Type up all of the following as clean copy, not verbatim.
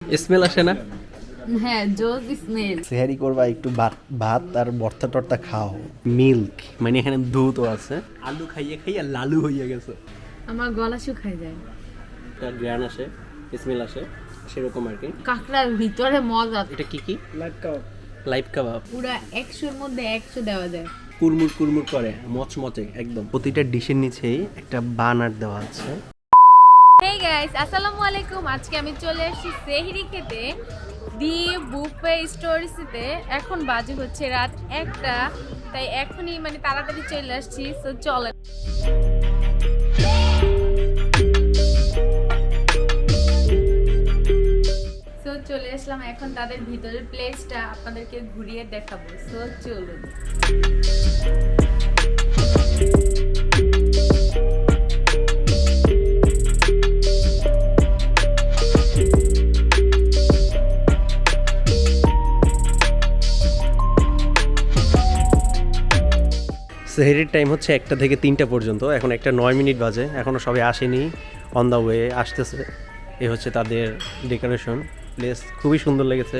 Smell আসে না? হ্যাঁ, জোস স্মেল। সেহারি করবা, একটু ভাত আর ভর্তা টর্তা খাও। মিল্ক মানে এখানে দুধও আছে। আলু খাইয়ে খাইয়ে লালু হইয়া গেছে। আমার গলা শুকায় যায়। একটা গ্রান আসে, স্মেল আসে, সেরকম আর কি। কাঁকড়ার ভিতরে মজা। এটা কি কি? লাইভ কাবাব। পুরা 100-র মধ্যে 100 দেওয়া যায়। কুরমুর কুরমুর করে, মচমচে একদম। প্রতিটা ডিশের নিচেই একটা বানার দেওয়া আছে। হেই গাইস, আসসালামু আলাইকুম। আজকে আমি চলে এসেছি সেহরি খেতে দি বুফে স্টোরিসিতে। এখন বাজে হচ্ছে রাত 1টা, তাই এখনই মানে তাড়াতাড়ি চলে আসছি। সো চলেন। সো চলে আসলাম, এখন তাদের ভিতরের প্লেসটা আপনাদেরকে ঘুরিয়ে দেখাবো। সো চলুন। সেহরির টাইম হচ্ছে 1টা থেকে 3টা পর্যন্ত। এখন 1:09 বাজে, এখনও সবাই আসেনি, অন দ্য ওয়ে আসতেছে। এ হচ্ছে তাদের ডেকোরেশন। প্লেস খুবই সুন্দর লেগেছে।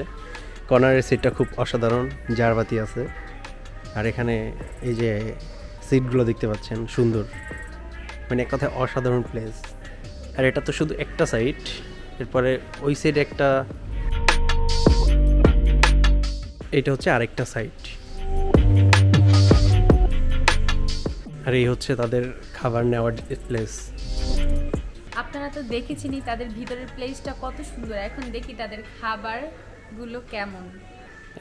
কর্নারের সিটটা খুব অসাধারণ, জারবাতি আছে। আর এখানে এই যে সিটগুলো দেখতে পাচ্ছেন, সুন্দর, মানে এক কথায় অসাধারণ প্লেস। আর এটা তো শুধু একটা সাইড, এরপরে ওই সাইড একটা, এটা হচ্ছে আরেকটা সাইড। আর এই হচ্ছে তাদের খাবার নেওয়ার প্লেস। আপনারা তো দেখেছেনই তাদের ভিতরের প্লেসটা কত সুন্দর। এখন দেখি তাদের খাবারগুলো কেমন।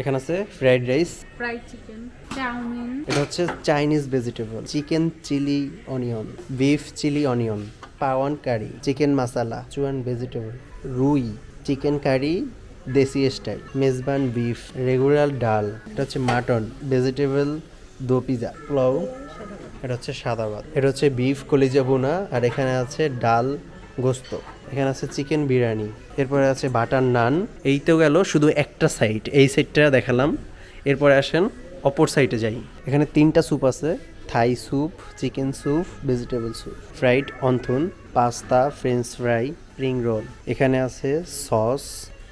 এখানে আছে fried rice, fried chicken, chow mein, এটা হচ্ছে Chinese vegetable, chicken chilli onion, beef chilli onion, পাওয়ান কারি, চিকেন মশলা, চুয়ান ভেজিটেবল, রুই, chicken curry desi style, mezban beef, regular ডাল, এটা হচ্ছে mutton, vegetable dopiaza, pulao, এটা হচ্ছে সাদা ভাত, এটা হচ্ছে বিফ কলিজা ভুনা, আর এখানে আছে ডাল গোস্ত, এখানে আছে চিকেন বিরিয়ানি, এরপরে আছে বাটার নান। এই তো গেল শুধু একটা সাইড, এই সাইডটা দেখালাম। এরপরে আসেন অপর সাইডে যাই। এখানে 3টা স্যুপ আছে, Thai soup, chicken soup, vegetable soup, fried wonton, pasta, French fry, spring roll, এখানে আছে সস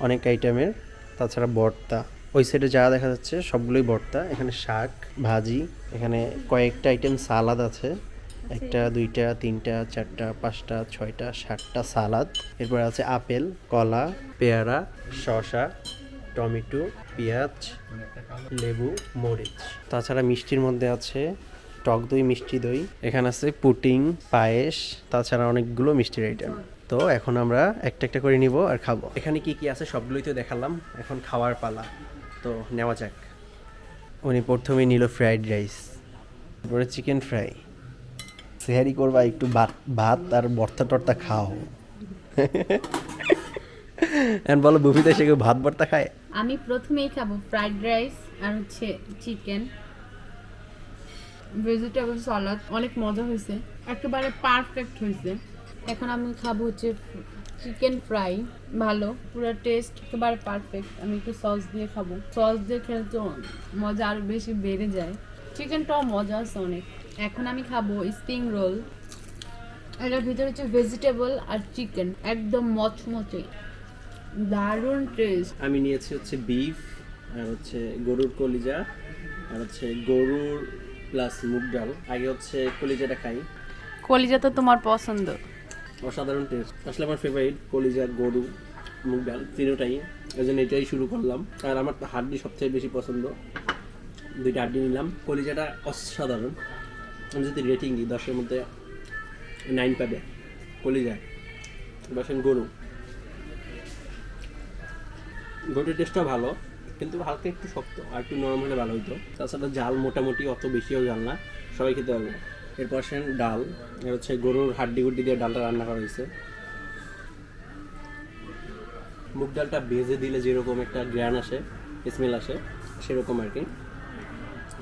অনেক আইটেমের, তাছাড়া ভর্তা। ওই সাইডে যা দেখা যাচ্ছে সবগুলোই ভর্তা। এখানে শাক ভাজি, এখানে কয়েকটা আইটেম সালাদ আছে, 1টা 2টা 3টা 4টা 5টা 6টা 7টা সালাদ। এরপর আছে আপেল, কলা, পেয়ারা, শসা, টমেটো, পেঁয়াজ, লেবু, মরিচ। তাছাড়া মিষ্টির মধ্যে আছে টক দই, মিষ্টি দই, এখানে আছে পুডিং, পায়েস, তাছাড়া অনেকগুলো মিষ্টির আইটেম। তো এখন আমরা একটা একটা করে নিব আর খাবো। এখানে কি কি আছে সবগুলোই তো দেখালাম, এখন খাওয়ার পালা, তো নেওয়া যাক। উনি প্রথমেই নিল ফ্রাইড রাইস, তারপরে চিকেন ফ্রাই। সেহারি করবা, একটু ভাত আর ভর্তা টর্তা খাও। এখন বলো, বুফিতে এসে কেউ ভাত ভর্তা খায়? আমি প্রথমেই খাবো ফ্রাইড রাইস আর হচ্ছে চিকেন, ভেজিটেবল সালাদ। অনেক মজা হয়েছে, একেবারে পারফেক্ট হয়েছে। এখন আমি খাবো হচ্ছে চিকেন ফ্রাই, ভালো, পুরো টেস্ট একেবারে পারফেক্ট। আমি একটু সস দিয়ে খাবো, সস দিয়ে খেলে তো মজা আরো বেশি বেড়ে যায়। চিকেনটাও মজা আছে অনেক। এখন আমি খাবো স্প্রিং রোল, এটার ভিতরে হচ্ছে ভেজিটেবল আর চিকেন, একদম মচমচে, দারুণ টেস্ট। আমি নিয়েছি হচ্ছে বিফ, আর হচ্ছে গরুর কলিজা, আর হচ্ছে গরুর প্লাস মুগ ডাল। আগে হচ্ছে কলিজাটা খাই। কলিজা তো তোমার পছন্দ? অসাধারণ টেস্ট, আসলে আমার ফেভারিট কলিজা, গরু, মুগ ডাল তিনোটাই, এই জন্য এটাই শুরু করলাম। আর আমার হাড্ডি সবচেয়ে বেশি পছন্দ, 2টা হাড্ডি নিলাম। কলিজাটা অসাধারণ, আমি যদি রেটিং দিই 10-এর মধ্যে 9 পাবে কলিজা। বসেন গরুর টেস্টটাও ভালো, কিন্তু হালকা একটু শক্ত, আর একটু নরম হলে ভালো হতো। তাছাড়া জাল মোটামুটি অত বেশিও জাল না, সবাই খেতে পারবে। এরপর আসেন ডাল, এর হচ্ছে গরুর হাড্ডি গুড্ডি দিয়ে ডালটা রান্না করা হয়েছে। মুগ ডালটা ভেজে দিলে যেরকম একটা গ্রান আসে, স্মেল আসে, সেরকম আর কি,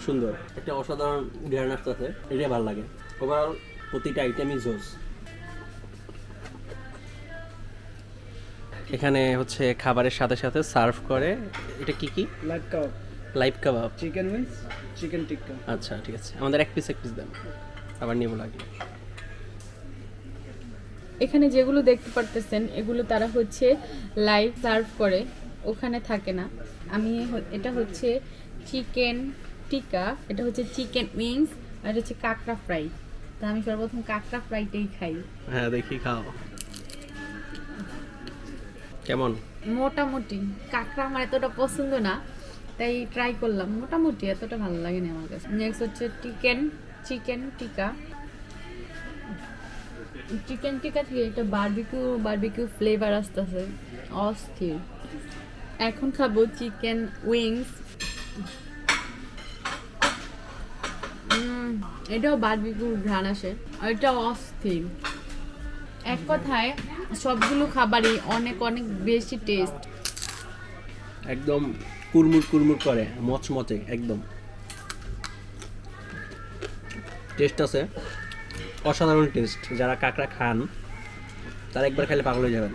সুন্দর একটা অসাধারণ গ্রান আসতেছে, এটাই ভালো লাগে। ওভারঅল প্রতিটা আইটেমই জোস। এখানে হচ্ছে খাবারের সাথে সাথে সার্ভ করে, এটা কি কি? লাইভ কাবাব, চিকেন উইংস, চিকেন টিক্কা। আচ্ছা ঠিক আছে, আমাদের এক পিস দেন, আবার নিব লাগলে। এখানে যেগুলো দেখতে পারতেছেন এগুলো তারা হচ্ছে লাইভ সার্ভ করে, ওখানে থাকে না। এটা হচ্ছে চিকেন টিক্কা, এটা হচ্ছে চিকেন উইংস, আর এটা হচ্ছে কাঁকড়া ফ্রাই। তা আমি সর্বপ্রথম কাঁকড়া ফ্রাইটাই খাই। হ্যাঁ দেখি খাও কেমন। মোটামুটি কাঁকড়া আমার এতটা পছন্দ না, তাই ট্রাই করলাম। মোটামুটি এতটা ভালো লাগেনি আমার কাছে। নেক্সট হচ্ছে চিকেন টিক্কা। চিকেন টিক্কা থেকে একটা বারবিকিউ ফ্লেভার আসতেছে, অস্থির। এখন খাবো চিকেন উইংস। এটাও বারবিকিউ ঘ্রাণ আসে, আর এটাও অস্থির। এক কথায় সবগুলো খাবারই অনেক অনেক বেশি টেস্ট। একদম কুরমুর করে, মচমচে একদম। টেস্ট আছে, অসাধারণ টেস্ট। যারা কাঁকড়া খান তারা একবার খেলে পাগল হয়ে যাবেন।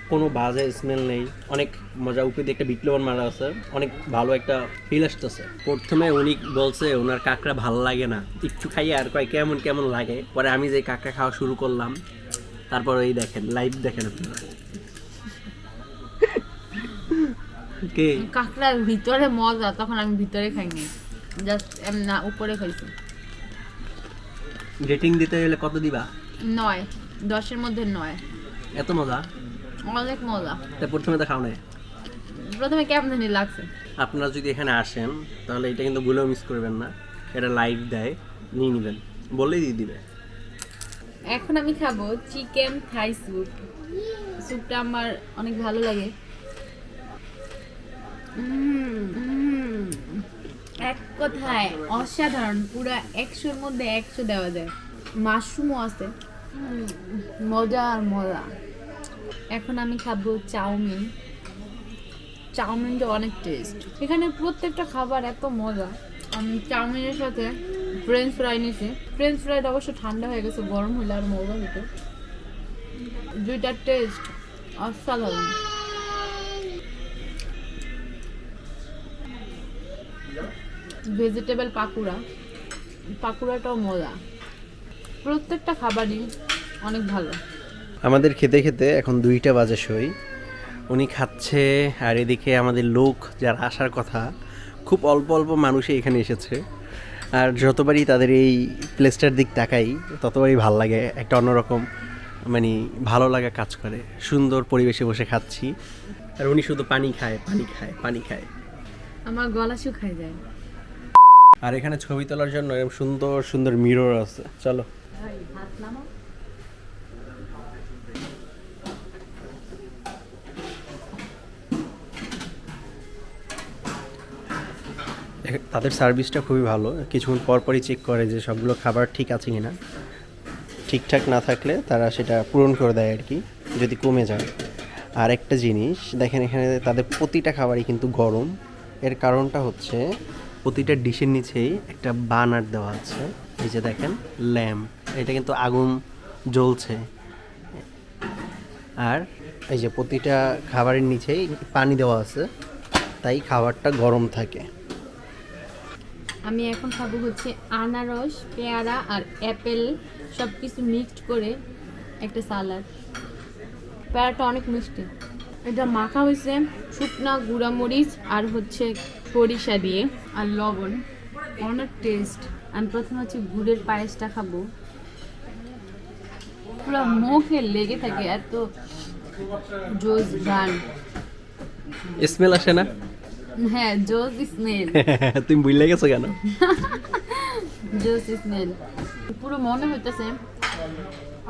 কোনো বাজে স্মেল নেই, অনেক মজা। উপরে দিয়ে একটা বিট লবণ মারা আছে, অনেক ভালো একটা ফিল আসতেছে। প্রথমে উনি বলছে ওনার কাঁকড়া ভালো লাগে না, একটু খাইয়ে আর কয় কেমন লাগে। পরে আমি যে কাঁকড়া খাওয়া শুরু করলাম, তারপর এই দেখেন, লাইভ দেখেন আপনারা। কাঁকড়ার ভিতরে মজা, তখন আমি ভিতরে খাইনি, জাস্ট না উপরে খাইছি। রেটিং দিতে গেলে কত দিবা? 9, 10-এর মধ্যে 9। এত মজা? অনেক মজা। তা প্রথমে তো খাও নাই? প্রথমে কেমন জানি লাগছে। আপনারা যদি এখানে আসেন তাহলে এটা কিন্তু ভুলেও মিস করবেন না, এটা লাইভ দেয়, নিয়ে নেবেন, বললেই দিয়ে দিবে। এখন আমি খাবো চিকেন থাই স্যুপ। স্যুপটা আমার অনেক ভালো লাগে। এক কথায় অসাধারণ, পুরো 100-এর মধ্যে 100 দেওয়া যায়। মাশরুমও আছে, মজা আর মজা। এখন আমি খাবো চাউমিনটা অনেক টেস্ট। এখানে প্রত্যেকটা খাবার এত মজা। আমি চাউমিনের সাথে ফ্রেঞ্চ ফ্রাই নিয়েছি। ফ্রেঞ্চ ফ্রাইটা অবশ্য ঠান্ডা হয়ে গেছে, গরম হলে আর মজা হতো। দুইটার টেস্ট অসাধারণ। ভেজিটেবল পাকুড়াটাও মজা। প্রত্যেকটা খাবারই অনেক ভালো। আমাদের খেতে খেতে এখন 2টা বাজে সই। উনি খাচ্ছে, আর এদিকে আমাদের লোক যারা আসার কথা, খুব অল্প মানুষই এখানে এসেছে। আর যতবারই তাদের এই প্লেসটার দিক তাকাই ততবারই ভাল লাগে, একটা অন্যরকম মানে ভালো লাগা কাজ করে। সুন্দর পরিবেশে বসে খাচ্ছি, আর উনি শুধু পানি খায়। আমার গলা শুকায় যায়। আর এখানে ছবি তোলার জন্য এরকম সুন্দর সুন্দর মিরর আছে। চলো ভাত নামাও। তাদের সার্ভিসটা খুবই ভালো, কিছুক্ষণ পরপরই চেক করে যে সবগুলো খাবার ঠিক আছে কিনা। ঠিকঠাক না থাকলে তারা সেটা পূরণ করে দেয় আর কি, যদি কমে যায়। আর একটা জিনিস দেখেন, এখানে তাদের প্রতিটা খাবারই কিন্তু গরম। এর কারণটা হচ্ছে প্রতিটা ডিশের নিচেই একটা বার্নার দেওয়া আছে। এই যে দেখেন ল্যাম্প, এটা কিন্তু আগুন জ্বলছে। আর এই যে প্রতিটা খাবারের নিচেই পানি দেওয়া আছে, তাই খাবারটা গরম থাকে। আমি এখন খাবো হচ্ছে আনারস, পেয়ারা আর অ্যাপেল সব কিছু মিক্সড করে একটা সালাড। পেয়ারাটা অনেক মিষ্টি। এটা মাখা হয়েছে শুকনা গুঁড়ামরিচ আর হচ্ছে সরিষা দিয়ে আর লবণ, অনেক টেস্ট। আমি প্রথমে হচ্ছে গুড়ের পায়েসটা খাবো। পুরো মুখে লেগে থাকে, এত জোস গান। স্মেল আসে না? হ্যাঁ, জোস স্মেল। তুমি বুঝলে গেছো কেন? জোস স্মেল। পুরো মনে হইতেছে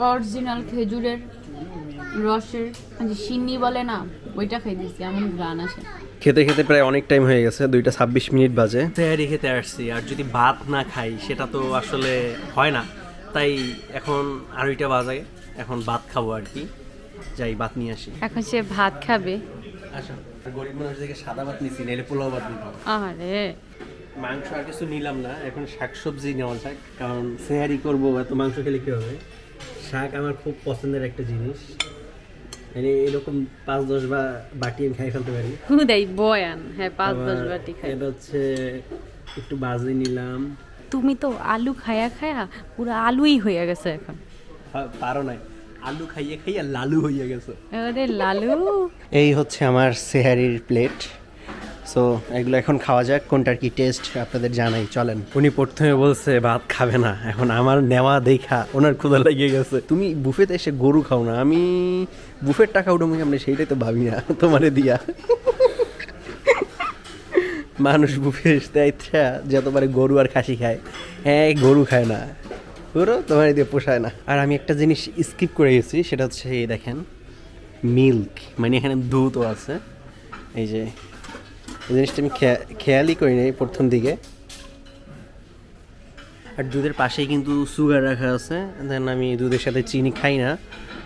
অরিজিনাল খেজুরের রসের যে সিন্নি বলে না, ওইটা খাই দিচ্ছি, এমন গান আসে। খেতে খেতে প্রায় অনেক টাইম হয়ে গেছে, 2:26 বাজে। তৈরি খেতে আসছি, আর যদি ভাত না খাই সেটা তো আসলে হয় না। তাই এখন 2:30 বাজে, এখন ভাত খাবো আর কি। যাই ভাত নিয়ে আসি। এখন সে ভাত খাবে। আচ্ছা, গরিব মানুষ থেকে সাদা ভাত নিছি, নাইলে পোলাও ভাত নিতাম। আরে মাংস আর কিছু নিলাম না, এখন শাকসবজি নেওয়া যাক, কারণ সেহারি করবো, এত মাংস খেলে কি হবে। শাক আমার খুব পছন্দের একটা জিনিস, মানে এরকম 5-10 বাটি আমি খাই ফেলতে পারি। হুদাই বয়ান। হ্যাঁ, 5-10 বাটি খাই। এটা হচ্ছে একটু বাজি নিলাম। তুমি তো আলু খায়া পুরো আলুই হয়ে গেছে এখন। পারো নাই, আলু খাইয়ে খাইয়ে লালু হয়ে গেছে। আরে লালু, এই হচ্ছে আমার সেহারির প্লেট। সো এগুলো এখন খাওয়া যাক, কোনটার কি টেস্ট আপনাদের জানাই, চলেন। উনি প্রথমে বলছে ভাত খাবে না, এখন আমার নেওয়া দেখা ওনার ক্ষুধা লেগে গেছে। তুমি বুফেতে এসে গরু খাও না, আমি বুফের টাকা উঠে আমরা সেইটাই তো ভাবি না তোমারে দিয়া। মানুষ বুফে দেয় যতবারে গরু আর খাসি খায়, হ্যাঁ গরু খায় না, গরু তোমার দিয়ে পোষায় না। আর আমি একটা জিনিস স্কিপ করে গেছি, সেটা হচ্ছে এই দেখেন মিল্ক, মানে এখানে দুধও আছে। এই যে এই জিনিসটা আমি খেয়ালই করি নাই প্রথম দিকে। আর দুধের পাশেই কিন্তু সুগার রাখা আছে, দেন আমি দুধের সাথে চিনি খাই না,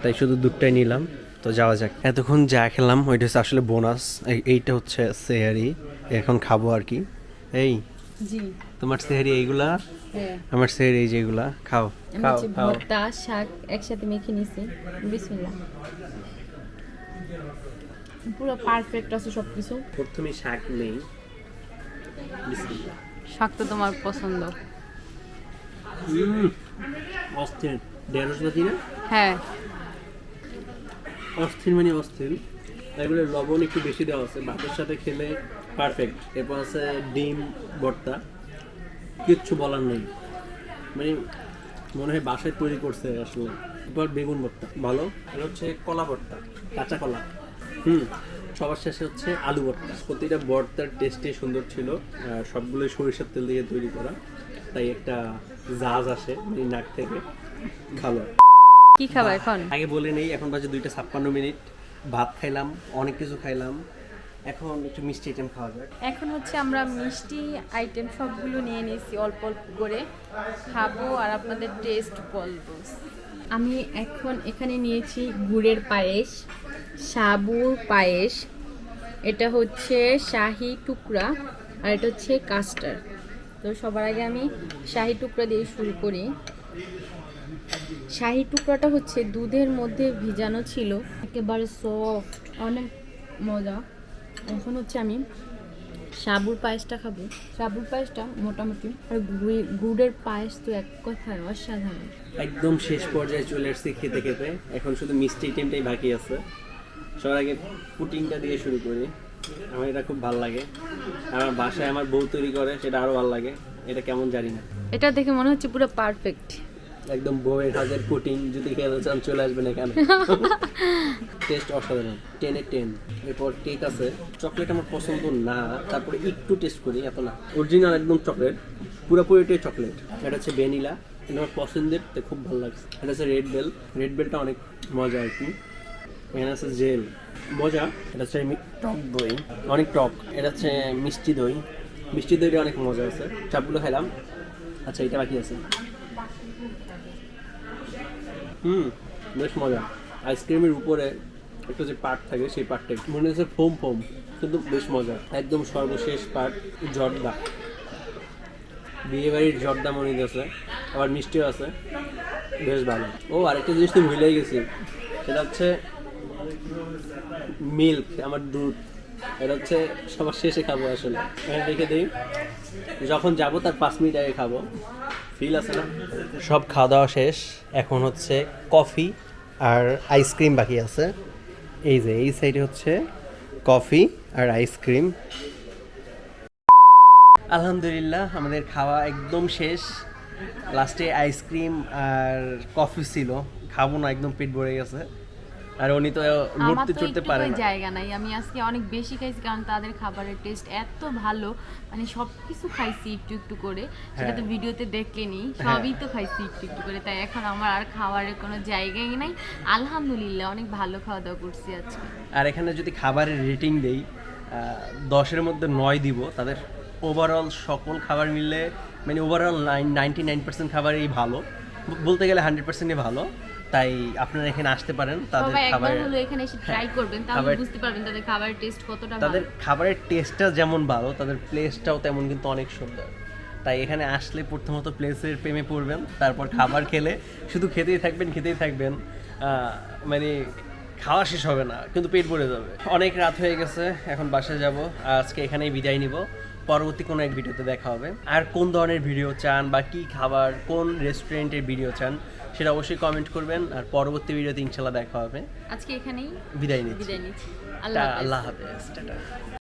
তাই শুধু দুধটাই নিলাম। তো যাওয়া যাক। এতক্ষণ যা খেলাম ওইটা হচ্ছে আসলে বোনাস, এইটা হচ্ছে সেহারি, এখন খাবো আর কি। এই জি তোমার সেহারি এইগুলা, হ্যাঁ আমার সেহারি এই যেগুলা, খাও খাও খাও। ভর্তা শাক একসাথে মেখে নিছি, বিসমিল্লাহ। পুরো পারফেক্ট আছে সবকিছু। প্রথমে শাক নেই, বিসমিল্লাহ। শাক তো তোমার পছন্দ। অস্থির ঢেঁড়স বাতি না? হ্যাঁ অস্থির মানে অস্থির। এগুলো লবণ একটু বেশি দেওয়া আছে, ভাতের সাথে খেলে পারফেক্ট। এরপর আছে ডিম ভর্তা, কিচ্ছু বলার নেই, মানে মনে হয় বাসায় তৈরি করছে আসলে। এরপর বেগুন ভর্তা ভালো। এটা হচ্ছে কলা ভর্তা, কাঁচা কলা। সবার শেষে হচ্ছে আলু ভর্তা। প্রতিটা ভর্তার টেস্টই সুন্দর ছিল, সবগুলোই সরিষার তেল দিয়ে তৈরি করা, তাই একটা জাজ আসে এই নাক থেকে। ভালো। কি খাবা এখন? আগে বলে নেই, এখন বাজে 2:56, ভাত খাইলাম, অনেক কিছু খাইলাম, এখন একটু মিষ্টি আইটেম খাওয়া যাক। এখন হচ্ছে আমরা মিষ্টি আইটেম সবগুলো নিয়ে নিয়েছি, অল্প অল্প করে খাবো আর আপনাদের টেস্ট বলবো। আমি এখন এখানে নিয়েছি গুড়ের পায়েস, সাবুর পায়েস, এটা হচ্ছে শাহি টুকরা, আর এটা হচ্ছে কাস্টার্ড। তো সবার আগে আমি শাহি টুকরা দিয়ে শুরু করি। শাহি টুকরাটা হচ্ছে দুধের মধ্যে ভিজানো ছিল, একেবারে সফট, অনেক মজা। এখন হচ্ছে আমি সাবুর পায়েসটা খাবো। সাবুর পায়েসটা মোটামুটি, আর গুড়ের পায়েস তো এক কথায় অসাধারণ। একদম শেষ পর্যায়ে চলে আসছি খেতে খেতে, এখন শুধু মিষ্টি আইটেমটাই বাকি আছে। সবার আগে পুটিংটা দিয়ে শুরু করি, আমার এটা খুব ভালো লাগে। আমার বাসায় আমার বউ তৈরি করে, সেটা আরও ভালো লাগে। এটা কেমন জানি না, এটা দেখে মনে হচ্ছে পুরো পারফেক্ট, একদম বউয়ের হাতের পুটিং। যদি খেতে চান চলে আসবেন এখানে, টেস্ট অসাধারণ, 10 এ 10। এরপর কেক আছে, চকলেট আমার পছন্দ না, তারপরে একটু টেস্ট করি, এত না। অরিজিনাল একদম চকলেট, পুরোপুরিটাই চকলেট। এটা হচ্ছে ভ্যানিলা, এটা আমার পছন্দের, তো খুব ভালো লাগছে। এটা হচ্ছে রেড বেল, রেড বেলটা অনেক মজা আর কি। এখানে আছে জেল, মজা। এটা হচ্ছে টক দই, অনেক টক। এটা হচ্ছে মিষ্টি দই, মিষ্টি দইটা অনেক মজা আছে। সবগুলো খেলাম। আচ্ছা এটা বাকি আছে। বেশ মজা। আইসক্রিমের উপরে একটা যে পার্ট থাকে, সেই পার্টটা মনে হচ্ছে ফোম ফোম, কিন্তু বেশ মজা। একদম সর্বশেষ পার্ট জর্দা, বিয়ে বাড়ির জর্দা মনে আছে, আবার মিষ্টিও আছে, বেশ ভালো। ও আরেকটা জিনিস তো ভুলেই গেছি, সেটা হচ্ছে মিল্ক, আমার দুধ। এটা হচ্ছে সবার শেষে খাবো আসলে, এখানে রেখে দিই, যখন যাবো তার 5 মিনিট আগে খাবো, ফিল আছে না। সব খাওয়া দাওয়া শেষ, এখন হচ্ছে কফি আর আইসক্রিম বাকি আছে। এই যে এই সাইডে হচ্ছে কফি আর আইসক্রিম। আলহামদুলিল্লাহ আমাদের খাওয়া একদম শেষ, লাস্টে আইসক্রিম আর কফি ছিল, খাবো না, একদম পেট ভরে গেছে। আর উনি তো লড়তে চড়তে পারে না, জায়গা নাই। আমি আজকে অনেক বেশি খাইছি, কারণ তাদের খাবারের টেস্ট এত ভালো, মানে সবকিছু খাইছি একটু একটু করে, সেটা তো ভিডিওতে দেখলেনি, সবই তো খাইছি একটু একটু করে, তাই এখন আমার আর খাবারের কোনো জায়গাই নাই। আলহামদুলিল্লাহ অনেক ভালো খাওয়া দাওয়া করছি আজকে। আর এখানে যদি খাবারের রেটিং দেই, 10-এর মধ্যে 9 দিব। তাদের ওভারঅল সকল খাবার মিললে, মানে ওভারঅল 99% খাবারই ভালো, বলতে গেলে 100%ই ভালো। তাই আপনারা এখানে আসতে পারেন, তাদের খাবার হলো এখানে এসে ট্রাই করবেন, তাহলে বুঝতে পারবেন তাদের খাবারের টেস্ট কতটা ভালো। তাদের খাবারের টেস্টটা যেমন ভালো, তাদের প্লেসটাও তেমন কিন্তু অনেক সুন্দর। তাই এখানে আসলে প্রথমত প্লেসের প্রেমে পড়বেন, তারপর খাবার খেলে শুধু খেতেই থাকবেন, মানে খাওয়া শেষ হবে না, কিন্তু পেট ভরে যাবে। অনেক রাত হয়ে গেছে, এখন বাসায় যাব, আজকে এখানেই বিদায় নিব। পরবর্তী কোনো এক ভিডিওতে দেখা হবে। আর কোন ধরনের ভিডিও চান বা কী খাবার, কোন রেস্টুরেন্টের ভিডিও চান সেটা অবশ্যই কমেন্ট করবেন। আর পরবর্তী ভিডিওতে ইনশাল্লাহ দেখা হবে। আজকে এখানেই বিদায় নিচ্ছি। বিদায় নিচ্ছি। আল্লাহ হাফেজ, টাটা।